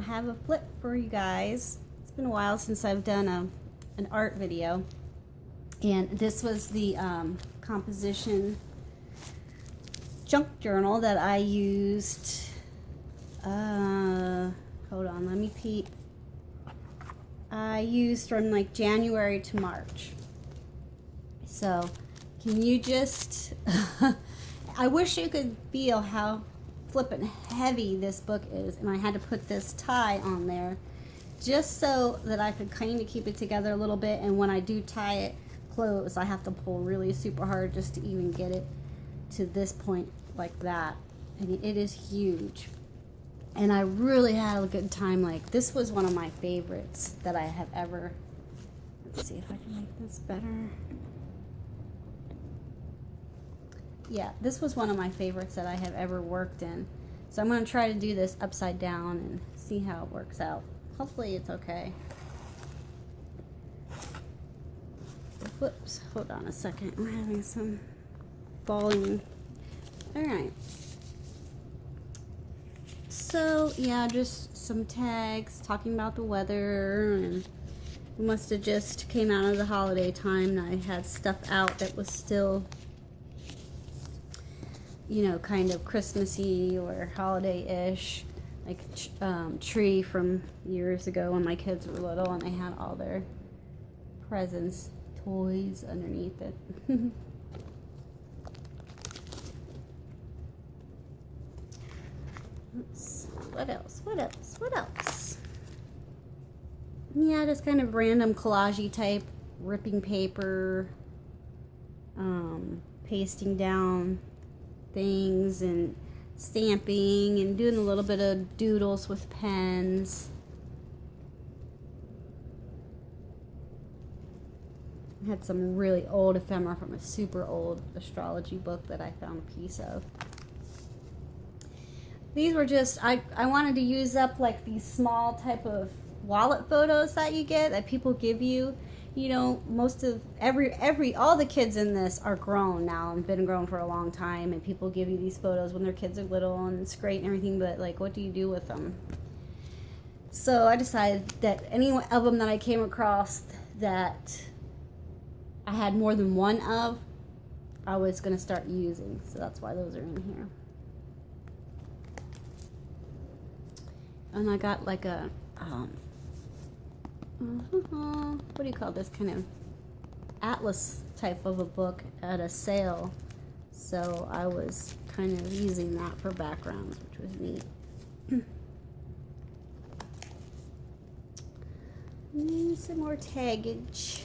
have a flip for you guys. It's been a while since I've done an art video. And this was the composition junk journal that I used. Hold on, let me peek. I used from like January to March. So, can you just... I wish you could feel how flippin' heavy this book is, and I had to put this tie on there just so that I could kind of keep it together a little bit, and when I do tie it close, I have to pull really super hard just to even get it to this point like that. And it is huge. And I really had a good time. Like, this was one of my favorites that I have ever... Let's see if I can make this better. Yeah, this was one of my favorites that I have ever worked in. So I'm going to try to do this upside down and see how it works out. Hopefully it's okay. Whoops, hold on a second. I'm having some falling. Alright. So, yeah, just some tags talking about the weather, and we must have just came out of the holiday time, and I had stuff out that was still, you know, kind of Christmassy or holiday-ish, like tree from years ago when my kids were little and they had all their presents, toys underneath it. What else? What else? What else? Yeah, just kind of random collage-y type, ripping paper, pasting down things and stamping and doing a little bit of doodles with pens. I had some really old ephemera from a super old astrology book that I found a piece of. These were just, I wanted to use up like these small type of wallet photos that you get, that people give you. You know, most of, all the kids in this are grown now and been grown for a long time, and people give you these photos when their kids are little, and it's great and everything, but like, what do you do with them? So I decided that any of them that I came across that I had more than one of, I was going to start using. So that's why those are in here. And I got like a, what do you call this, kind of atlas type of a book at a sale. So I was kind of using that for backgrounds, which was neat. Need some more taggage.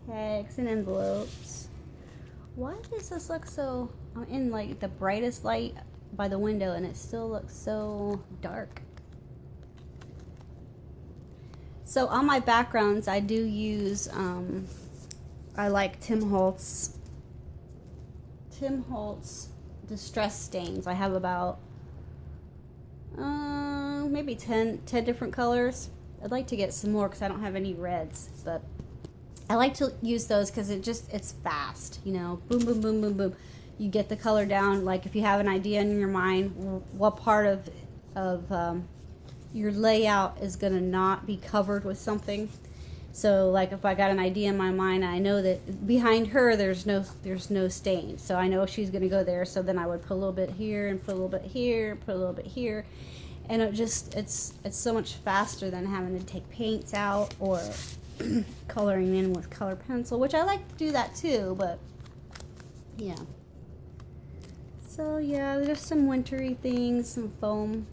Tags and envelopes. Why does this look so... I'm in like the brightest light by the window and it still looks so dark. So on my backgrounds, I do use, I like Tim Holtz distress stains. I have about maybe 10 different colors. I'd like to get some more because I don't have any reds, but I like to use those because it's fast, you know, boom, boom, boom, boom, boom. You get the color down. Like if you have an idea in your mind, what part of your layout is going to not be covered with something. So like if I got an idea in my mind, I know that behind her there's no stain, so I know she's going to go there. So then I would put a little bit here and put a little bit here, put a little bit here, and it's so much faster than having to take paints out or coloring in with color pencil, which I like to do that too, but yeah. So yeah, there's some wintry things, some foam.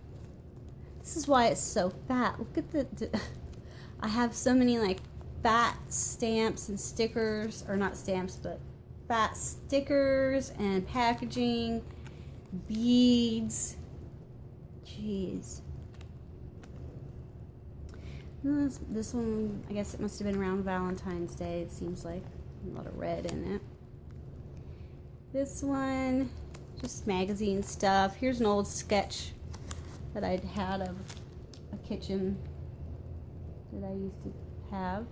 This is why it's so fat. Look at the I have so many like fat stamps and stickers, or not stamps, but fat stickers and packaging, beads. Jeez. This one, I guess it must have been around Valentine's Day. It seems like a lot of red in it. This one, just magazine stuff. Here's an old sketch that I'd had of a kitchen that I used to have.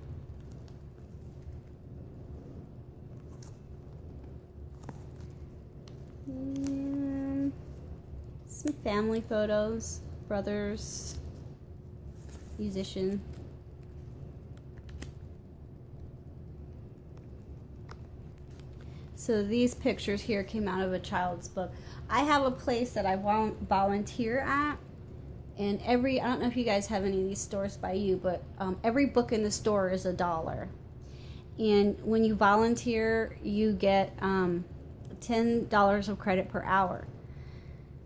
And some family photos, brothers, musician. So these pictures here came out of a child's book. I have a place that I volunteer at, and I don't know if you guys have any of these stores by you, but every book in the store is $1. And when you volunteer, you get $10 of credit per hour.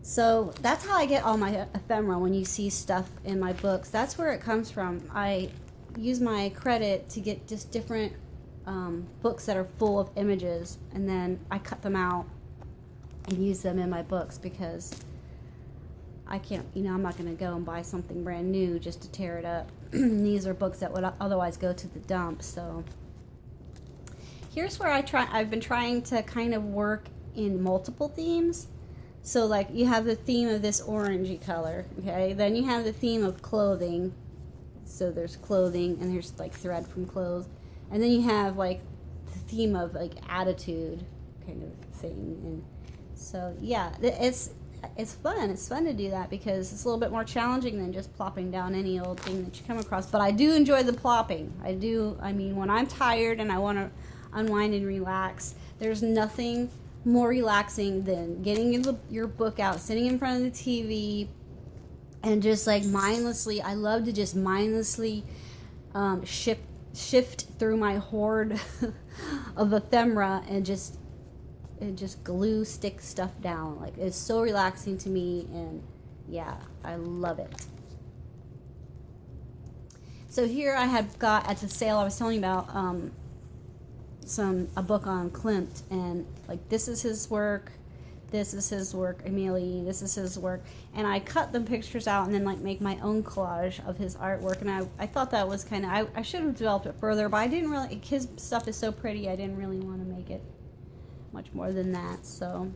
So that's how I get all my ephemera. When you see stuff in my books, that's where it comes from. I use my credit to get just different books that are full of images, and then I cut them out and use them in my books, because I can't, I'm not going to go and buy something brand new just to tear it up. These are books that would otherwise go to the dump. So here's where I've been trying to kind of work in multiple themes. So like you have the theme of this orangey color, okay? Then you have the theme of clothing. So there's clothing, and there's like thread from clothes. And then you have like the theme of like attitude kind of thing. And so yeah, it's fun. It's fun to do that, because it's a little bit more challenging than just plopping down any old thing that you come across. But I do enjoy the plopping. I mean, when I'm tired and I want to unwind and relax, there's nothing more relaxing than getting your book out, sitting in front of the TV, and just like mindlessly, I love to just mindlessly shift through my hoard of ephemera and just stick stuff down. Like, it's so relaxing to me, and yeah, I love it. So here I had got at the sale I was telling you about a book on Klimt, and like this is his work, this is his work, Amelie, this is his work, and I cut the pictures out and then like make my own collage of his artwork. And I thought that was kind of, I should have developed it further, but I didn't really, his stuff is so pretty, I didn't really want to make it much more than that. So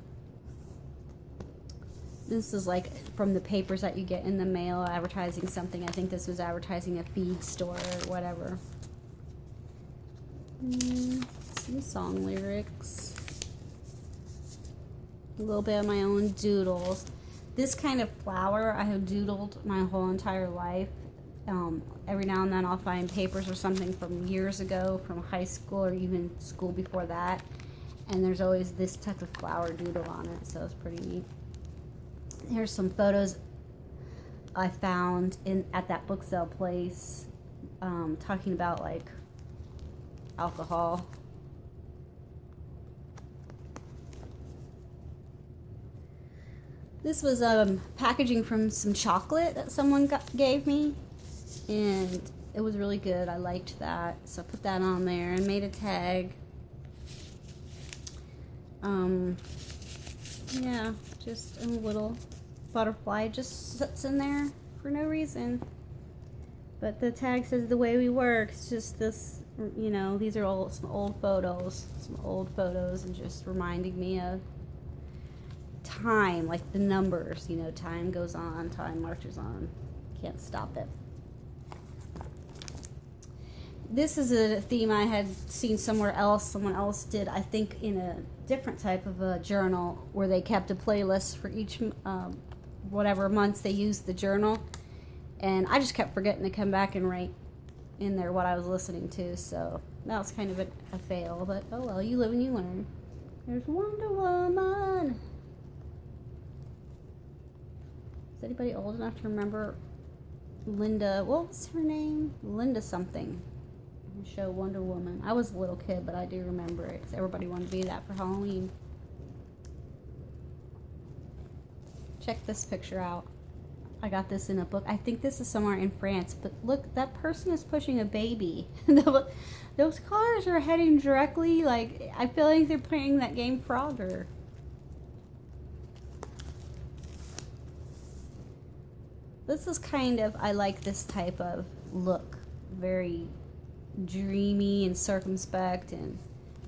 this is like from the papers that you get in the mail advertising something. I think this was advertising a feed store or whatever. Some song lyrics, a little bit of my own doodles. This kind of flower I have doodled my whole entire life. Every now and then I'll find papers or something from years ago, from high school or even school before that, and there's always this type of flower doodle on it, so it's pretty neat. Here's some photos I found at that book sale place, talking about like alcohol. This was packaging from some chocolate that someone gave me, and it was really good. I liked that, so I put that on there and made a tag. Yeah, just a little butterfly just sits in there for no reason. But the tag says the way we work. It's just this, these are some old photos, and just reminding me of time, like the numbers, time goes on, time marches on, can't stop it. This is a theme I had seen somewhere else. Someone else did, I think, in a different type of a journal, where they kept a playlist for each whatever months they used the journal, and I just kept forgetting to come back and write in there what I was listening to, so that was kind of a fail, but oh well, you live and you learn. There's Wonder Woman. Is anybody old enough to remember Linda, what was her name? Linda something. The show Wonder Woman. I was a little kid, but I do remember it, because everybody wanted to be that for Halloween. Check this picture out. I got this in a book. I think this is somewhere in France, but look, that person is pushing a baby. Those cars are heading directly, like, I feel like they're playing that game Frogger. This is kind of, I like this type of look. Very dreamy and circumspect, and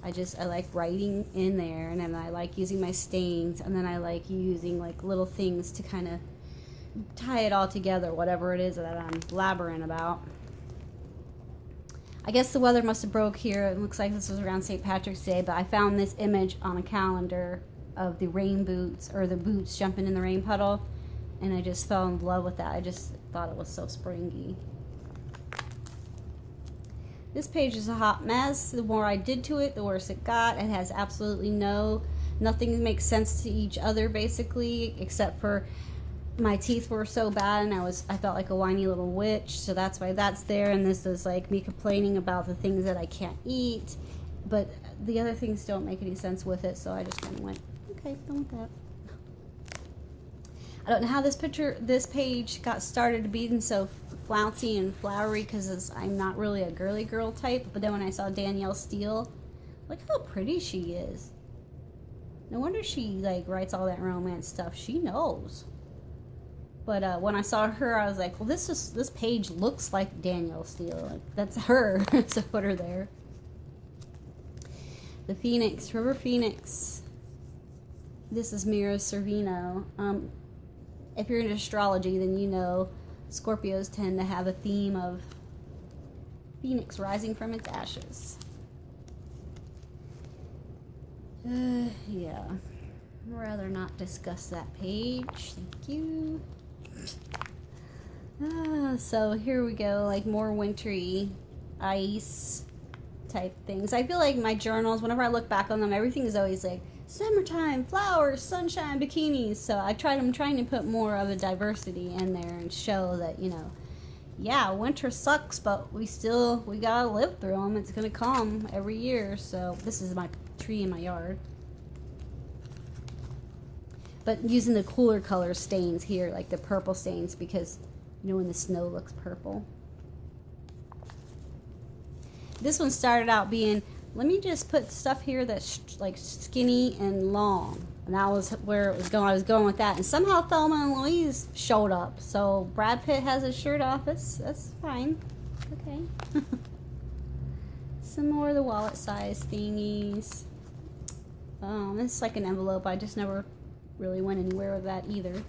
I like writing in there, and then I like using my stains, and then I like using like little things to kind of tie it all together, whatever it is that I'm blabbering about. I guess the weather must have broke here. It looks like this was around St. Patrick's Day, but I found this image on a calendar of the rain boots, or the boots jumping in the rain puddle, and I just fell in love with that. I just thought it was so springy. This page is a hot mess. The more I did to it, the worse it got. It has absolutely nothing makes sense to each other basically, except for my teeth were so bad and I felt like a whiny little witch, so that's why that's there. And this is like me complaining about the things that I can't eat, but the other things don't make any sense with it, so I just kind of went, okay, done with that. I don't know how this page got started being so flouncy and flowery, because I'm not really a girly girl type, but then when I saw Danielle Steele, look how pretty she is. No wonder she like writes all that romance stuff. She knows. But when I saw her, I was like, well, this page looks like Danielle Steele. Like, that's her. So put her there. The Phoenix, River Phoenix. This is Mira Sorvino. If you're into astrology, then you know Scorpios tend to have a theme of Phoenix rising from its ashes. Yeah. I'd rather not discuss that page. Thank you. So here we go, like more wintry ice type things. I feel like my journals, whenever I look back on them, everything is always like summertime, flowers, sunshine, bikinis. So I'm trying to put more of a diversity in there and show that, you know, yeah, winter sucks, but we gotta live through them. It's gonna come every year. So this is my tree in my yard. But using the cooler color stains here, like the purple stains, because, you know, when the snow looks purple. This one started out being, let me just put stuff here that's like skinny and long. And that was where it was going. I was going with that. And somehow Thelma and Louise showed up. So Brad Pitt has his shirt off. That's fine. Okay. Some more of the wallet size thingies. This is like an envelope. I just never really went anywhere with that either.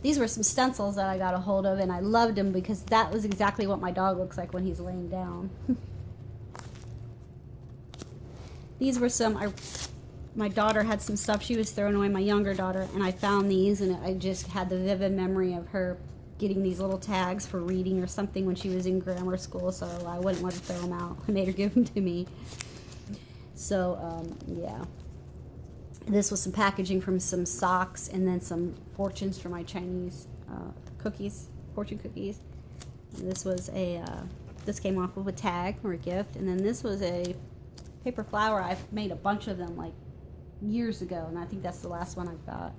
These were some stencils that I got a hold of, and I loved them because that was exactly what my dog looks like when he's laying down. These were my daughter had some stuff she was throwing away, my younger daughter, and I found these, and I just had the vivid memory of her getting these little tags for reading or something when she was in grammar school, so I wouldn't want to throw them out. I made her give them to me. So, yeah. This was some packaging from some socks, and then some fortunes for my Chinese cookies, fortune cookies. And this was this came off of a tag or a gift, and then this was a paper flower. I've made a bunch of them like years ago, and I think that's the last one I've got.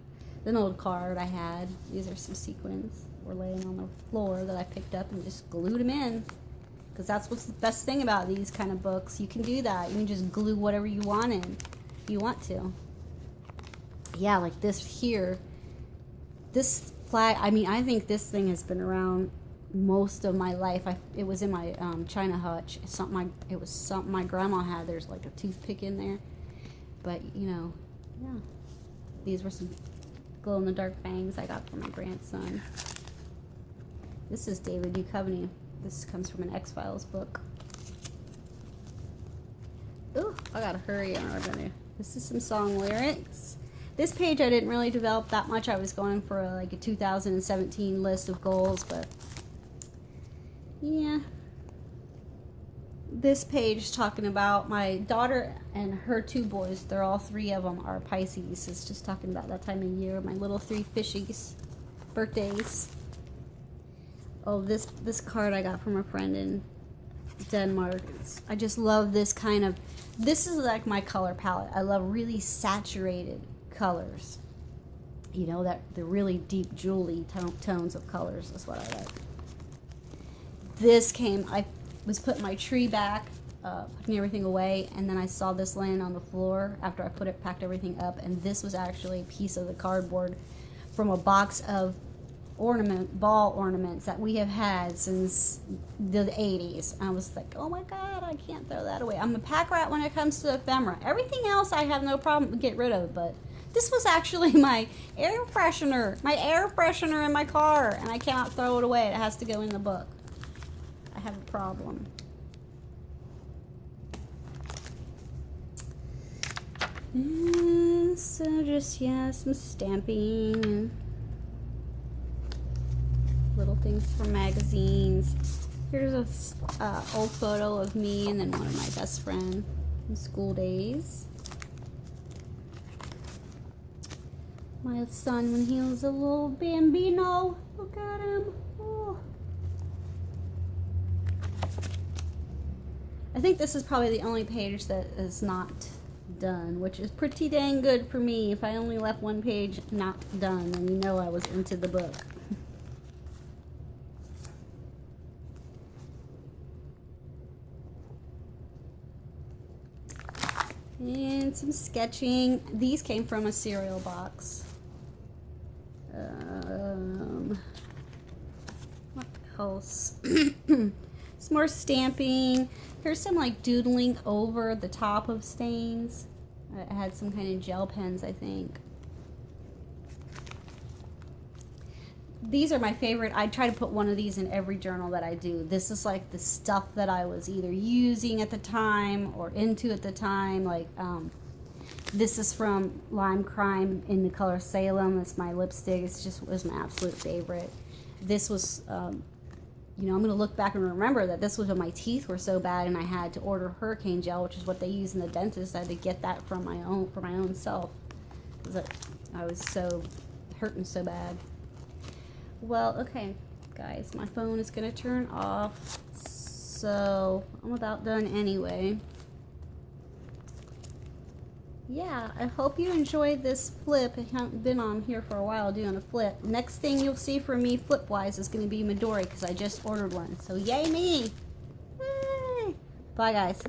An old card I had. These are some sequins were laying on the floor that I picked up and just glued them in. Because that's what's the best thing about these kind of books. You can do that. You can just glue whatever you want in if you want to. Yeah, like this here. This flag, I mean, I think this thing has been around most of my life. It was in my china hutch. It was something my grandma had. There's like a toothpick in there. But, you know, yeah. These were some glow-in-the-dark bangs I got from my grandson. This is David Duchovny. This comes from an X-Files book. Ooh, I gotta hurry in order to... This is some song lyrics. This page I didn't really develop that much. I was going for like a 2017 list of goals, but yeah. This page talking about my daughter and her two boys. They're all three of them are Pisces. It's just talking about that time of year. My little three fishies' birthdays. Oh, this card I got from a friend in Denmark. I just love this kind of. This is like my color palette. I love really saturated colors, you know, that the really deep jewelry tones of colors is what I like. This came, I was putting my tree back, putting everything away, and then I saw this laying on the floor after I packed everything up, and this was actually a piece of the cardboard from a box of ball ornaments that we have had since the 80s. I was like, oh my god, I can't throw that away. I'm a pack rat when it comes to ephemera. Everything else I have no problem to get rid of, but this was actually my air freshener in my car, and I cannot throw it away. It has to go in the book. I have a problem. And so just, yeah, some stamping and little things for magazines. Here's a old photo of me and then one of my best friends from school days. My son when he was a little bambino. Look at him. Oh. I think this is probably the only page that is not done, which is pretty dang good for me. If I only left one page not done, then you know I was into the book. And some sketching. These came from a cereal box. What else? Some more stamping. Here's some like doodling over the top of stains. I had some kind of gel pens, I think. These are my favorite. I try to put one of these in every journal that I do. This is like the stuff that I was either using at the time or into at the time. Like this is from Lime Crime in the color Salem. That's my lipstick. It's just was my absolute favorite. This was, you know, I'm going to look back and remember that this was when my teeth were so bad and I had to order hurricane gel, which is what they use in the dentist. I had to get that from my own self because I was so hurting so bad. Well, okay, guys, my phone is going to turn off, so I'm about done anyway. Yeah, I hope you enjoyed this flip. I haven't been on here for a while doing a flip. Next thing you'll see from me flip-wise is going to be Midori because I just ordered one. So yay me! Yay. Bye, guys.